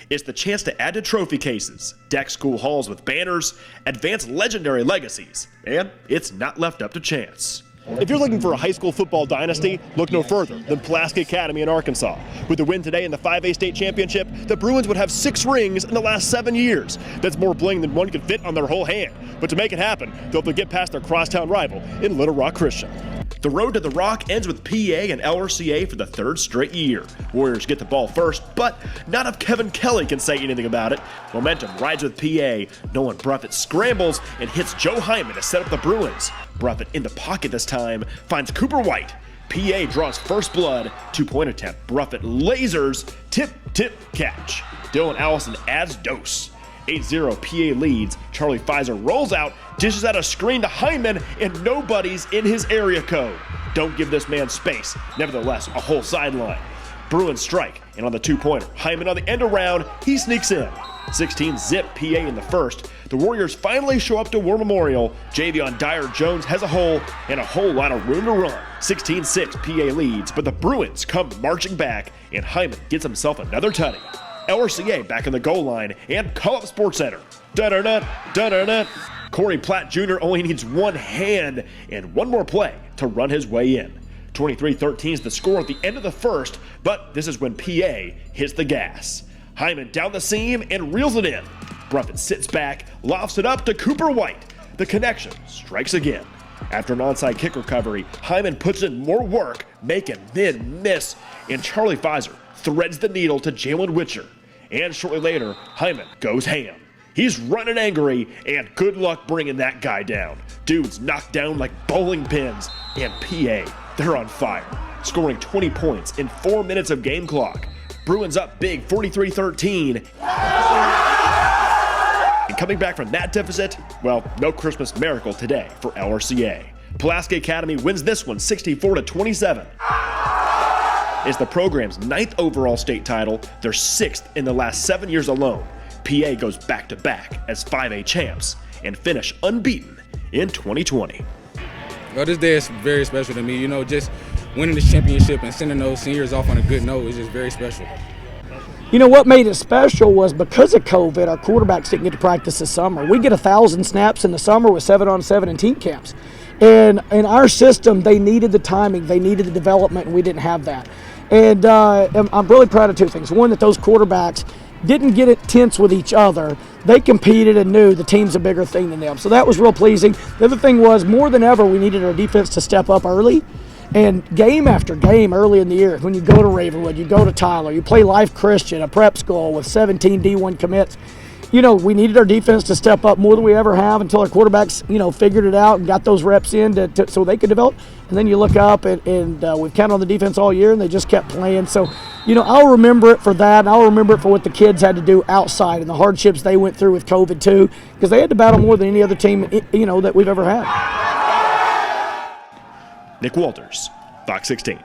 It's the chance to add to trophy cases, deck school halls with banners, advance legendary legacies, and it's not left up to chance. If you're looking for a high school football dynasty, look no further than Pulaski Academy in Arkansas. With the win today in the 5A state championship, the Bruins would have 6 rings in the last 7 years. That's more bling than one could fit on their whole hand. But to make it happen, they'll have to get past their crosstown rival in Little Rock Christian. The road to the Rock ends with PA and LRCA for the 3rd straight year. Warriors get the ball first, but not if Kevin Kelly can say anything about it. Momentum rides with PA. Nolan Bruffett scrambles and hits Joe Hyman to set up the Bruins. Bruffett in the pocket this time finds Cooper White. PA draws first blood, 2-point attempt. Bruffett lasers, tip, catch. Dylan Allison adds dose. 8-0 PA leads. Charlie Pfizer rolls out, dishes out a screen to Hyman, and nobody's in his area code. Don't give this man space. Nevertheless, a whole sideline. Bruins strike, and on the 2-pointer, Hyman on the end around, he sneaks in. 16-zip PA in the first. The Warriors finally show up to War Memorial. Javion Dyer-Jones has a hole and a whole lot of room to run. 16-6 PA leads, but the Bruins come marching back, and Hyman gets himself another tutty. LRCA back in the goal line and call up SportsCenter. Da-da-da. Corey Platt Jr. only needs one hand and one more play to run his way in. 23-13 is the score at the end of the first, but this is when PA hits the gas. Hyman down the seam and reels it in. Bruffett sits back, lofts it up to Cooper White. The connection strikes again. After an onside kick recovery, Hyman puts in more work, making mid-miss, and Charlie Pfizer threads the needle to Jalen Witcher. And shortly later, Hyman goes ham. He's running angry, and good luck bringing that guy down. Dude's knocked down like bowling pins, and PA, they're on fire, scoring 20 points in 4 minutes of game clock. Bruins up big, 43-13. And coming back from that deficit, well, no Christmas miracle today for LRCA. Pulaski Academy wins this one 64-27. It's the program's 9th overall state title, their 6th in the last 7 years alone. PA goes back-to-back as 5A champs and finish unbeaten in 2020. Well, this day is very special to me. You know, just winning this championship and sending those seniors off on a good note is just very special. You know, what made it special was because of COVID, our quarterbacks didn't get to practice this summer. We get 1,000 snaps in the summer with 7-on-7 and team camps. And in our system, they needed the timing, they needed the development, and we didn't have that. And I'm really proud of 2 things. One, that those quarterbacks didn't get it tense with each other. They competed and knew the team's a bigger thing than them. So that was real pleasing. The other thing was, more than ever, we needed our defense to step up early. And game after game early in the year, when you go to Ravenwood, you go to Tyler, you play Life Christian, a prep school with 17 D1 commits, you know, we needed our defense to step up more than we ever have until our quarterbacks, you know, figured it out and got those reps in so they could develop. And then you look up and we've counted on the defense all year, and they just kept playing. So, you know, I'll remember it for that, and I'll remember it for what the kids had to do outside and the hardships they went through with COVID too, because they had to battle more than any other team, you know, that we've ever had. Nick Walters, Fox 16.